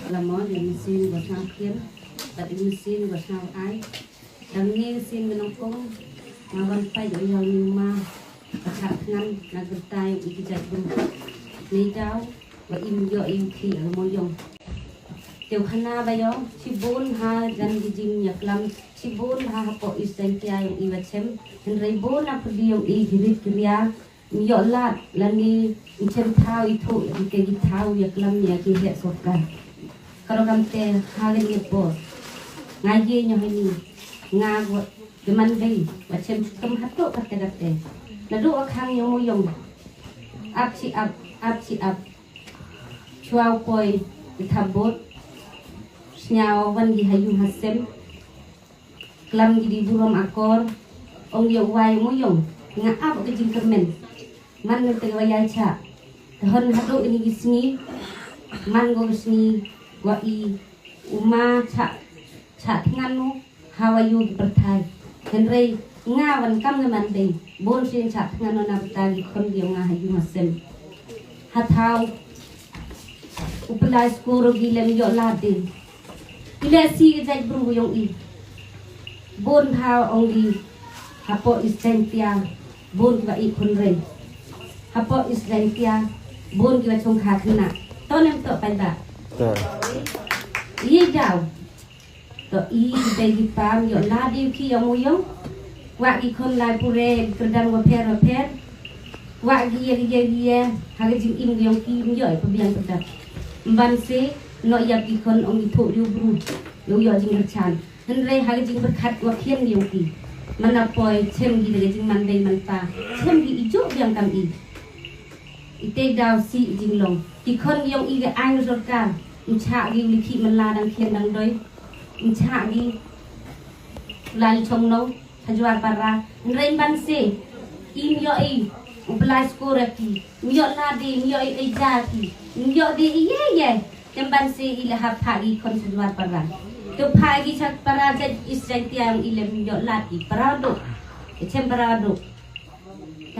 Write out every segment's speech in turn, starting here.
là món để mình xin vào sao kiếm và để mình xin vào sao ái đằng nghe xin với nông công mà vẫn phải đổi giàu nhiều mà và chặt ngăn là gần tay ý cái chạy bùn lấy đau và im dọ im khi ở môi dùng tiểu khana bây giờ chỉ bốn ha dân đi dinh nhật lâm chỉ bốn ha bộ Isentia yang iwat sem henry bốn là pergi yang i hirit kriya dọ là ni chân thao itu cái thao nhật lâm nhà kia hệ sốt cả kalau kante hal ini bos ngaji nyo ini ngago deman dei macam kem hato kate nadu akhang yang moyong ap si ap chuau koi dithabot nyao wan gi hayu hasem klam gi di burom akor ong yo wai moyong nga ap ke jingkermen man nge wayai cha hon hato ini gisni man go gisni wa i uma cha nganu hawayu berthai henry nga wan kam nge man dei bon sin cha nganu na berthai kon dio nga hayu masem hathau upalai skoro gilem yo lade ile si ke jai bru yong i bon thao ong di hapo Isentia bon wa i kon re hapo Isentia bon ki wa chong kha khna to nem to pai da Ý đào to ý đây đi pam yo la đi khi yo moyong wa i kon lai pure kedang wa per wa gia ha ke jing im yong ki yo pa biang pedak ban se no ya ki kon ong i tho yu bru yo jing chan hen re ha ke jing berkhat wa khien yong ki mana poi chem gi de jing man dei man pa chem gi i jo biang kam i ite đào si jing long ki kon yong i ke ai rot kan cha gi li khi man la dang khien dang doi cha gi lai chong no thajwar para rein ban se im yo i uplai skora ki yo la de yo i ja ki yo de ye tem ban se i la ha pha gi kon thajwar para to pha gi chak para ja Isentia yang ilem yo la ki parado chem parado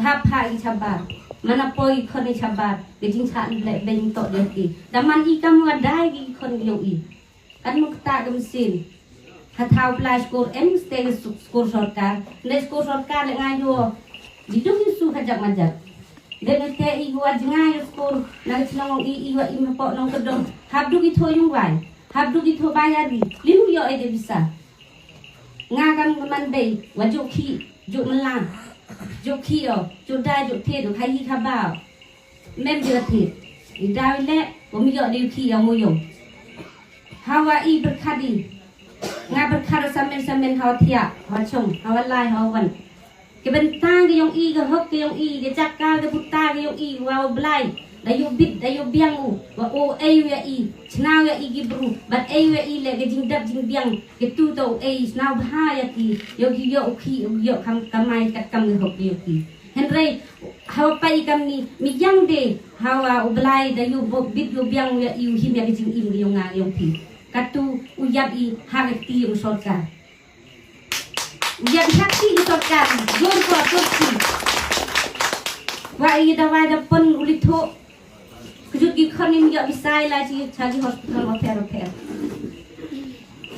ha pha gi chabar mana poi kon chabar ke jing cha le ben to de ki daman i kam wa dai gi kon yo i kan muk ta gam sin ha thau plai skor em stay skor sarkar ne skor sarkar le ngayo di dong su ha jak majak de ne te i wa jingai skor na chnong i wa i po nong kedong habdu gi tho yung wai habdu gi tho bayari limu yo e de bisa nga kam man dei wa jo khi jo man la jo khi o jo dai jo the do khai hi kha ba mem de the i dai le wo mi yo de khi yo mo yo hawa i berkhadi nga berkhar samen hawa thia hawa chong hawa lai hawa wan ke bentang ke yong i ke hok ke yong i ke jakka ke puta ke yong i wa blai da yo bit da yo biang wa o ai we i chnaw ya i gi bru bat ai we i le ke jing dap jing biang ke tu to ai chnaw bha ya ki yo gi yo khi yo kham kamai kat kam ke hok yo ki henry hawa pai kam ni mi yang de hawa o blai da yo bit yo biang ya i him ya ke jing im yo nga yo ki katu uyab i hagati yung sorka uyab hakti i sorka zon ko sorki wa i da pon ulitho kujut gi khonim yo bisai la chi chagi hospital ma per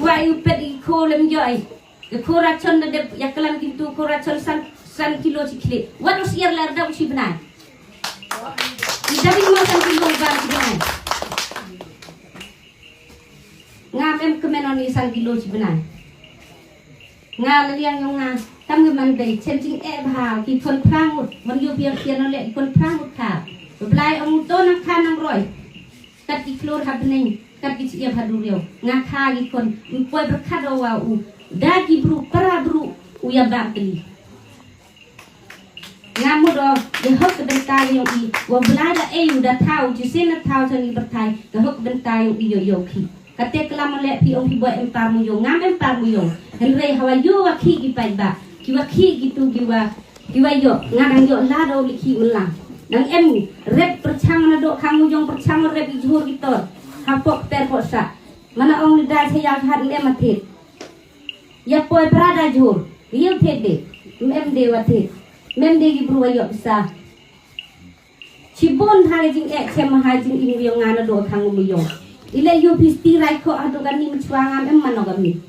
wa i pet i kolem yo ai ke khora chon de yaklan kintu khora chon san kilo chi kile wa us yer lar da uchi bnai i dabi mo san kilo ban chi bnai nga em kemenoni sang kilo cibenai nga liang yang nga tam ke man dei chen ching e bha ki kon prangut man yo biang pian le kon prangut kha blai ong to na kha nang roi kat ki klor ha bening kat ki sia hadu reu nga kha ki kon poi berkhat wa u da ki bru para bru u ya ba kli nga mo do de hok ke bentai yo i wa blai da e u da thau ji sen na thau chani berthai ke hok bentai yo i yo ki kate kelam le pi ong pi boy empar mu yo ngam empar mu yo henry hawa yo wa khi gi pai ba ki wa khi gi tu gi wa yo ngadang yo la do li khi ulang dang em rep perchang na do khang mu yong perchang rep i jhur gi tor ha pok per po sa mana ong da se ya hat le ma the ya poi prada jhur yo the de em de wa the mem de gi bru wa yo sa chibon thai jing e chem hai jing in yo ngana do khang mu yo Ile yo pisti rai ko adu kan ni mchuangam mano kami.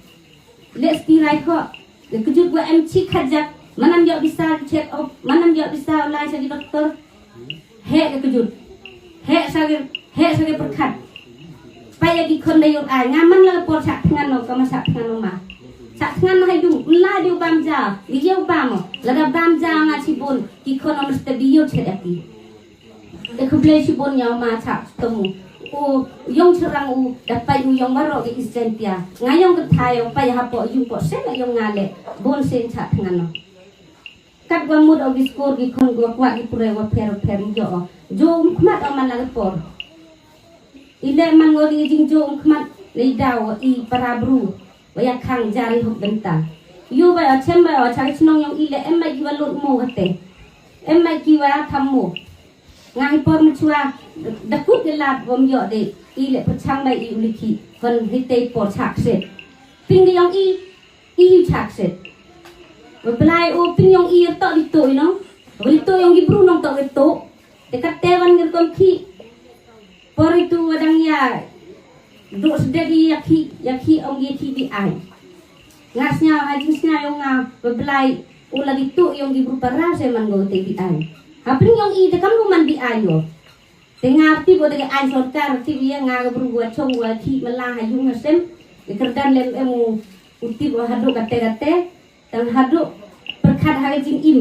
Ile sti rai ko le kejut gua MC khajak manam yo bisa check up manam yo bisa lai sagi doktor. He ke kejut. He sagi perkat. Paya di kon dayot ai ngaman la por sak ngan no kama sak ngan no ma. Sak ngan hai dung la di bamja. Di yo bamo. La da bamja ngasibun ki kono mesti biyo cerati.Ekublai sibun yang macam temu. Yung serang dapat yung maro ke isentia. Ngayong ketayo pa hapo yung po sen yung ngale bon sen chat ngano. Kat gua mud og skor gi kon gua kwa gi pure wa per jo. Jo khmat o man la por. Ile man ngori jing jo khmat le daw I parabru. Wa ya khang jari hok benta. Yu ba chem ba cha chnong yung ile em mai gi wa lut mo kate. Em mai gi wa tham mo. Ngai por mchua dakut gelat bom yo de ile pachang mai I uliki kon hite por chak set ping yong I chak set beblai o ping yong I to di to no beli to yong gibru nong to to dekat tewan ngir kon ki por itu wadang ya do sededi yaki ong ye ti di ai ngasnya hajing snya yong nga beblai ulagi to yong gibru para se man go te di ai hapring yong I de kam man di ayo tengah ti bo de ai sorkar ti dia nga bru gua chong gua ti mala hayung sem kerdan lem emu uti bo hadu kate dan hadu perkhat hajing im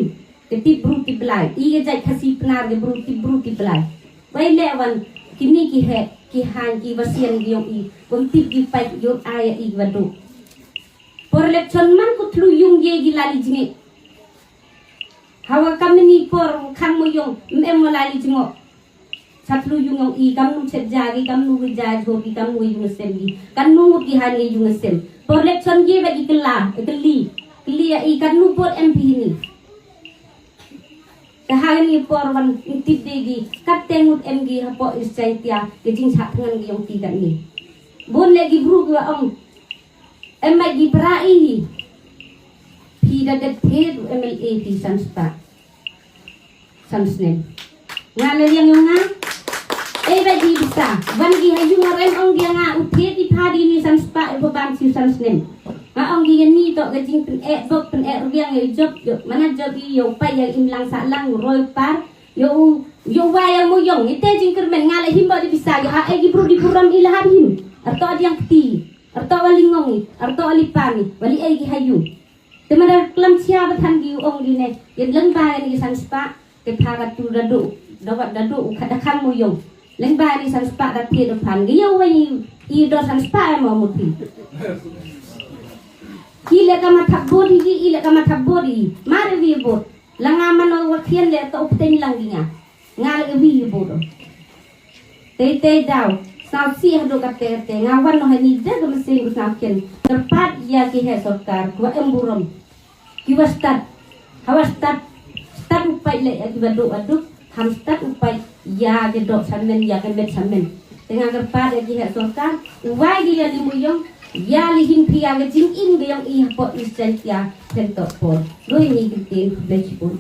ti bru ti blai I ge jai khasi pnar ge bru ti blai bai lewan kini ki he ki han ki wasian gi yong I bom ti gi pai yong ai I wadu por lek chon man ku tlu yung ye gi lali jinge hawa kami ni por khang mo yong em mo lali jingo satlu yung I kam nu chet jagi kam nu jaj ho ki kam nu yung sem gi kan nu ki han ye yung sem por lek chon ge ba ikli ya I kan nu por MP ni kahani por wan intip de gi kat tengut em gi hapo isaitia ke jing sak ngan gi yung ti kan ni bon le gi bru gua ong em mai gi prai pi da de ped MLA ti sanspa samsnen ngale yang yung nga bagi bisa wan gi hayung ren ong gi nga uthe ti phadi ni sanspa bo bang si samsnen ma ong gi ni to ga jing pen bok pen riang ye job yo mana job yo pa ya imlang sa lang roi par yo wa ya mo yong ite jing kermen ngale himbo di bisa ya gi bro di puram ilham him arto adiang ti arto walingongi arto alipani wali gi hayung temara klam sia bathan gi ong gi ne yen lang ba ni sanspa te phaga tu dadu dawat dadu kada khang mo yong leng ba ni sanspa da ti do phan gi yo wai I do sanspa mo muti ile kama thabodi gi ile kama thabodi mare vi bot langa mano wakien le to upten lang gi ngal ge vi bot te daw sa si hado ka te ngawan no hani de ga mesin sa ken terpat ya ki he sorkar ko emburom ki wastat hawastat stat upai le ki badu adu ham stat upai ya ge do samen ya ke bet samen tengah kerpat ya ki he sorkar wai gi ya limuyong ya lihin pia ge jing in ge yang I hapo isjan ya tentok por lo ni ge te bechipun